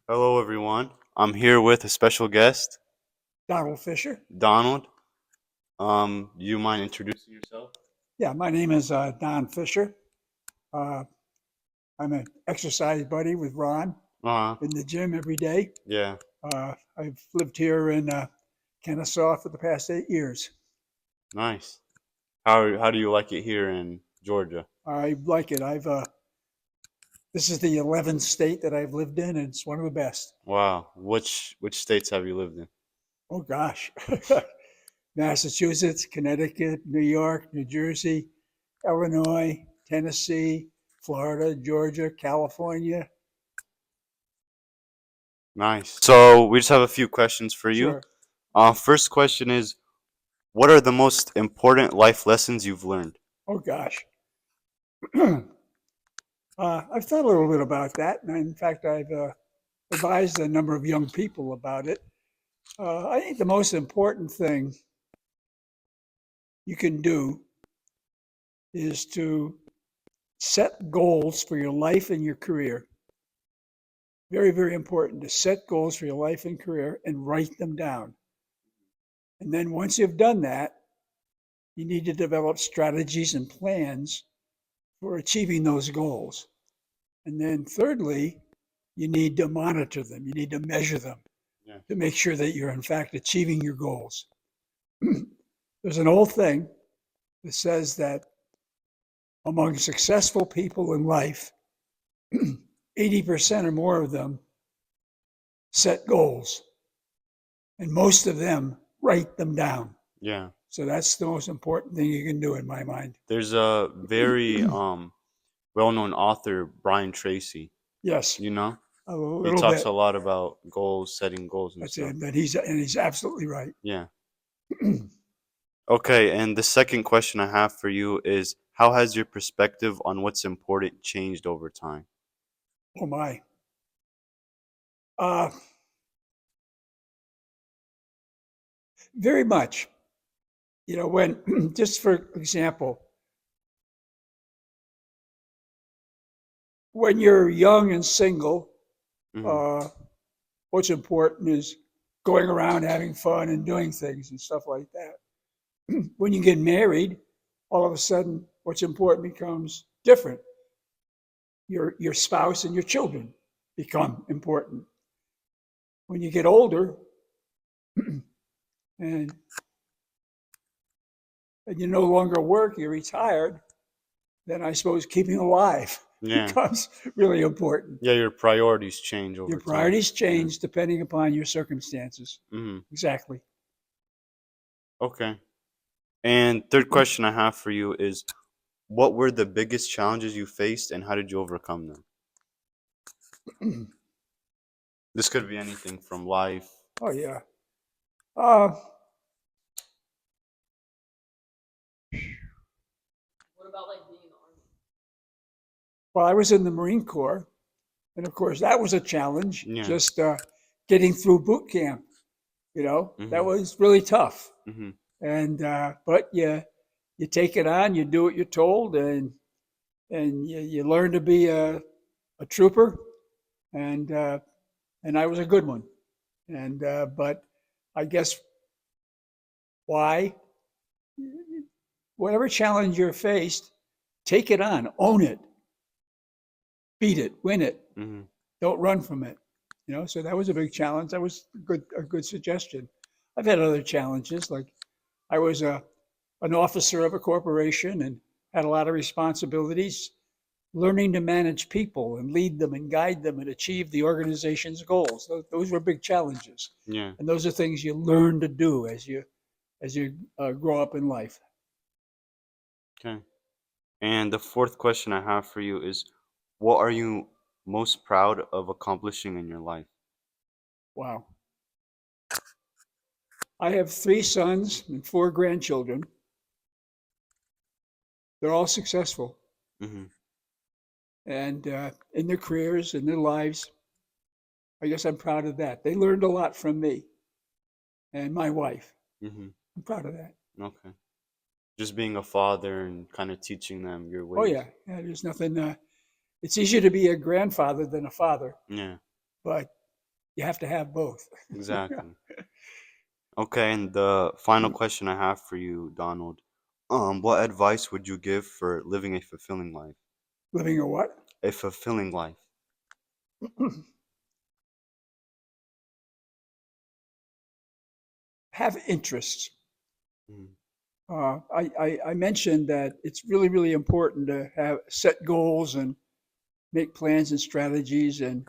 Hello, everyone. I'm here with a special guest, Donald Fisher. Donald. You mind introducing yourself? Yeah, my name is Don Fisher. Uh, I'm an exercise buddy with Ron Uh, in the gym every day. yeah, I've lived here in Kennesaw for the past 8 years. nice. How do you like it here in Georgia? I like it. This is the 11th state that I've lived in, and it's one of the best. Wow. Which states have you lived in? Oh gosh, Massachusetts, Connecticut, New York, New Jersey, Illinois, Tennessee, Florida, Georgia, California. Nice. So we just have a few questions for you. Sure. First question is, what are the most important life lessons you've learned? Oh gosh. I've thought a little bit about that, and in fact, I've advised a number of young people about it. I think the most important thing you can do is to set goals for your life and your career. Very, very important to set goals for your life and career and write them down. And then once you've done that, you need to develop strategies and plans for achieving those goals. And then thirdly, you need to monitor them. You need to measure them Yeah. to make sure that you're in fact achieving your goals. There's an old thing that says that among successful people in life, 80% or more of them set goals, and most of them write them down. Yeah. So that's the most important thing you can do in my mind. There's a very well-known author, Brian Tracy. Yes, You know, a he little talks bit. a lot about goals, setting goals and That's stuff. it. And he's absolutely right. Yeah. Okay, and the second question I have for you is how has your perspective on what's important changed over time? Oh my. Uh, Very much. When just for example, when you're young and single, Hmm. uh, what's important is going around having fun and doing things and stuff like that. When you get married, all of a sudden, what's important becomes different. Your spouse and your children become important. When you get older and you no longer work, you're retired, then I suppose keeping alive Yeah. becomes really important. Yeah, your priorities change Your over time. priorities Yeah. change depending upon your circumstances. Hmm. Exactly. Okay. And third question I have for you is what were the biggest challenges you faced and how did you overcome them? This could be anything from life. Oh yeah. Uh, well, I was in the Marine Corps, and of course that was a challenge. Yeah. Just getting through boot camp, that Hmm. was really tough. Hmm. And but you take it on, you do what you're told, and you learn to be a trooper, and uh, and I was a good one. And but I guess why, whatever challenge you're faced, take it on, own it, beat it, win it. Hmm. Don't run from it. So that was a big challenge. That was a good suggestion. I've had other challenges, like I was an officer of a corporation and had a lot of responsibilities. Learning to manage people and lead them and guide them and achieve the organization's goals. Those were big challenges, Yeah. and those are things you learn to do as you grow up in life. Okay. And the fourth question I have for you is what are you most proud of accomplishing in your life? Wow. I have 3 sons and 4 grandchildren. They're all successful Hmm. and in their careers and their lives. I guess I'm proud of that. They learned a lot from me and my wife. Hmm. I'm proud of that. Okay. Just being a father and kind of teaching them your Oh ways. yeah, yeah. There's nothing. It's easier to be a grandfather than a father, Yeah. but You have to have both. Exactly. Okay, and the final question I have for you, Donald, what advice would you give for living a fulfilling life? Living a what? A fulfilling life. Have interests. Mhm. I mentioned that it's really, really important to have set goals and make plans and strategies and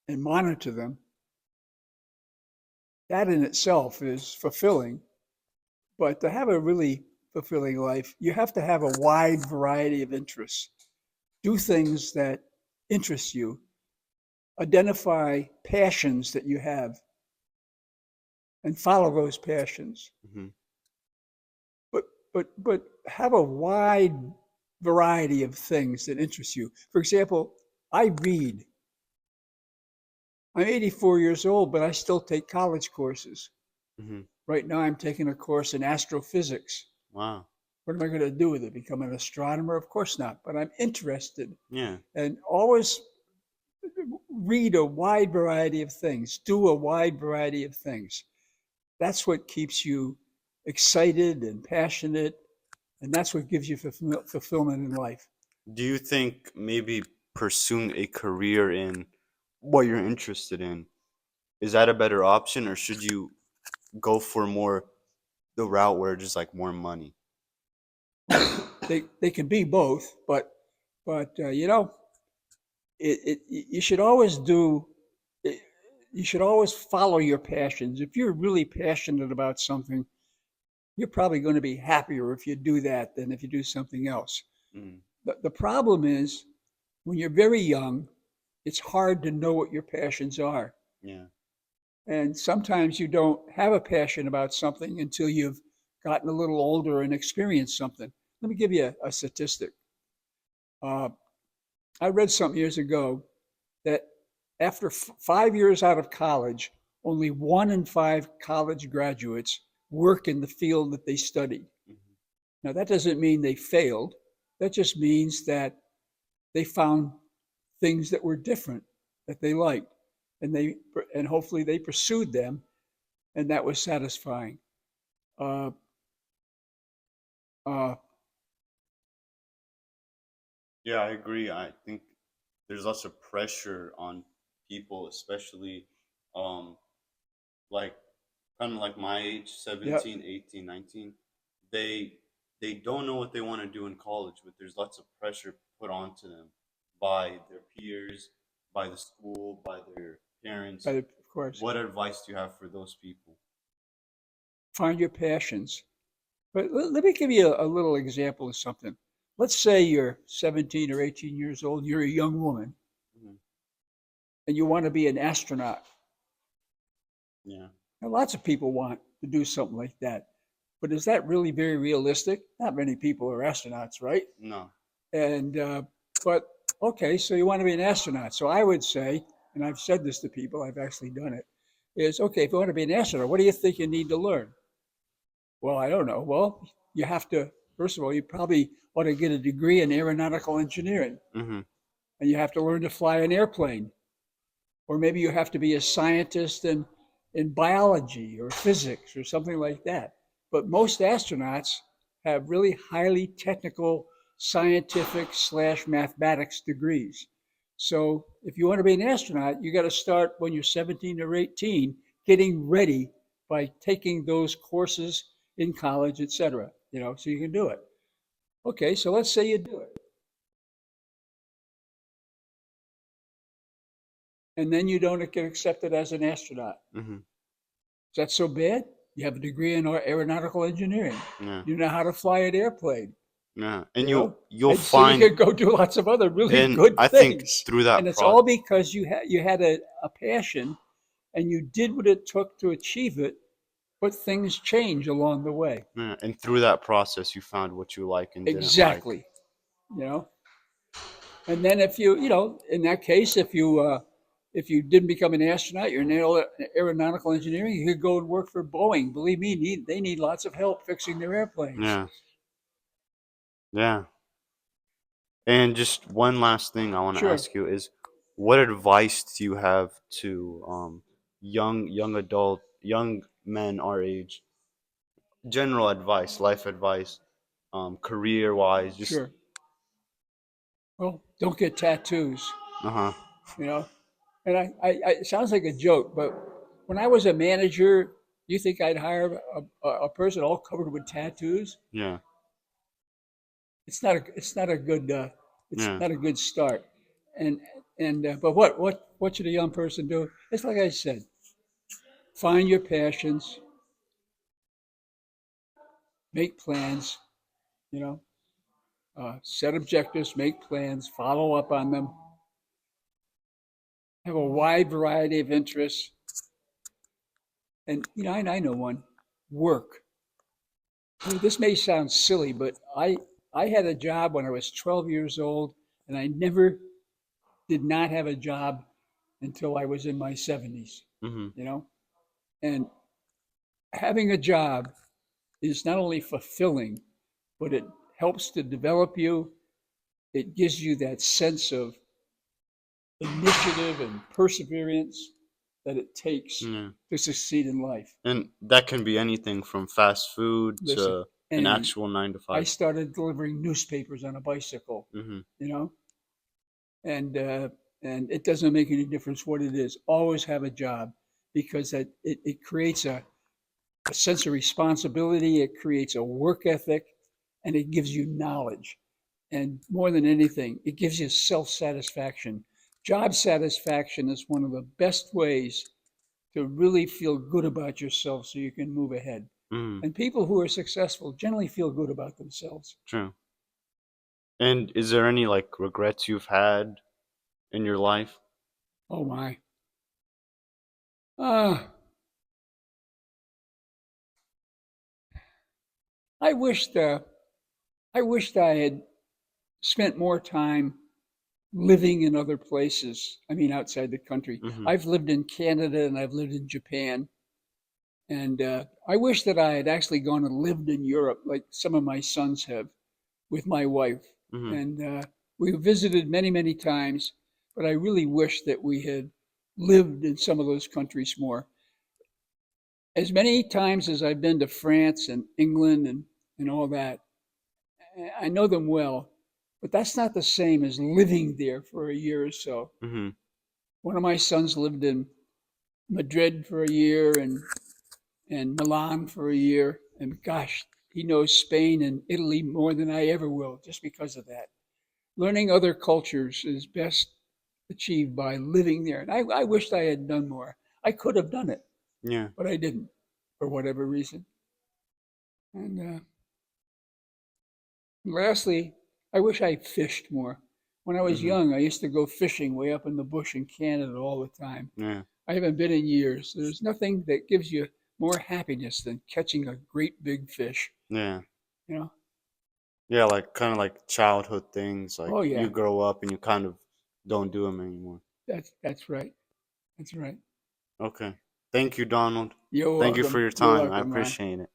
monitor them. That in itself is fulfilling. But to have a really fulfilling life, you have to have a wide variety of interests. Do things that interest you. Identify passions that you have and follow those passions. Mhm. But but have a wide variety of things that interest you. For example, I read. I'm 84 years old, but I still take college courses. Mhm. Right now, I'm taking a course in astrophysics. Wow. What am I going to do with it? Become an astronomer? Of course not. But I'm interested Yeah. and always read a wide variety of things, do a wide variety of things. That's what keeps you excited and passionate, and that's what gives you fulfillment in life. Do you think maybe pursuing a career in what you're interested in is that a better option, or should you go for more the route where just like more money? They can be both, but you know, you should always do. It, you should always follow your passions. If you're really passionate about something, you're probably going to be happier if you do that than if you do something else. Mm, The problem is when you're very young, it's hard to know what your passions are. yeah. And sometimes you don't have a passion about something until you've gotten a little older and experienced something. Let me give you a statistic. Uh, I read something years ago that after 5 years out of college, only 1 in 5 college graduates work in the field that they studied. Mhm. Now, that doesn't mean they failed. That just means that they found things that were different that they liked, and hopefully they pursued them, and that was satisfying. Uh, uh, Yeah, I agree. I think there's lots of pressure on people, especially um like kind of like my age, yep, 17, 18, 19. They they don't know what they want to do in college, but there's lots of pressure put onto them by their peers, by the school, by their parents. of course. What advice do you have for those people? Find your passions. But let me give you a little example of something. Let's say you're 17 or 18 years old, you're a young woman, Mhm. and you want to be an astronaut. Yeah. Now, lots of people want to do something like that. But is that really very realistic? Not many people are astronauts, right? No. And but okay, so you want to be an astronaut. So I would say, and I've said this to people, I've actually done it, is okay, if you want to be an astronaut, what do you think you need to learn? Well, I don't know. Well, you have to, first of all, you probably want to get a degree in aeronautical engineering, Mm-hmm. and you have to learn to fly an airplane. Or maybe you have to be a scientist in biology or physics or something like that. But most astronauts have really highly technical scientific slash mathematics degrees. So if you want to be an astronaut, you got to start when you're 17 or 18, getting ready by taking those courses in college, etc. So you can do it. Okay, so let's say you do it. And then you don't get accepted as an astronaut. Mm-hmm. Is that so bad? You have a degree in aeronautical engineering. Yeah. You know how to fly an airplane, Yeah. And you you'll know? you'll And so you find can go do lots of other really and good I think things. through And that it's all process, because you had a passion and you did what it took to achieve it, but things change along the way. yeah, and through that process you found what you like and didn't like. Exactly. You know? And then in that case, if you didn't become an astronaut, you're in aeronautical engineering, you could go and work for Boeing. Believe me, they need lots of help fixing their airplanes. Yeah. Yeah. And just one last thing I want to Sure. ask you is what advice do you have to young men our age? General advice, life advice, career wise, just Sure. Well, don't get tattoos, uh-huh. you know. And it sounds like a joke, but when I was a manager, you think I'd hire a person all covered with tattoos? Yeah. It's not a good it's Yeah. not a good start. And but what should a young person do? It's like I said, find your passions, make plans, you know, set objectives, make plans, follow up on them, have a wide variety of interests. And you know, I know one, work. This may sound silly, but I had a job when I was 12 years old, and I never did not have a job until I was in my 70s. Mm-hmm. You know, and having a job is not only fulfilling, but it helps to develop you. It gives you that sense of initiative and perseverance that it takes Yeah. to succeed in life. And that can be anything from fast food Listen, to an anything. actual nine to I five. started delivering newspapers on a bicycle, Mm-hmm. you know, and uh, and it doesn't make any difference what it is. Always have a job because it creates a sense of responsibility. It creates a work ethic, and it gives you knowledge. And more than anything, it gives you self satisfaction. Job satisfaction is one of the best ways to really feel good about yourself so you can move ahead. Mm-hmm. And people who are successful generally feel good about themselves. True. And is there any like regrets you've had in your life? Oh my. Uh, I wished I wished I had spent more time living in other places. I mean, outside the country. Mm-hmm. I've lived in Canada and I've lived in Japan. And I wish that I had actually gone and lived in Europe, like some of my sons have, with my wife. Mm-hmm. And we visited many, many times. But I really wish that we had lived in some of those countries more. As many times as I've been to France and England and all that, I know them well. But that's not the same as living there for a year or so. Mm-hmm. One of my sons lived in Madrid for a year and Milan for a year. And gosh, he knows Spain and Italy more than I ever will just because of that. Learning other cultures is best achieved by living there. And I wished I had done more. I could have done it, Yeah. but I didn't for whatever reason. And lastly, I wish I fished more. When I was Mm-hmm. young, I used to go fishing way up in the bush in Canada all the time. Yeah. I haven't been in years. There's nothing that gives you more happiness than catching a great big fish, Yeah. you know? Yeah, like kind of like childhood things. Like Oh you yeah, grow up and you kind of don't do them anymore. that's right. That's right. Okay. Thank you, Donald. You're Thank you for welcome. your You're time. I welcome, Ron. appreciate it.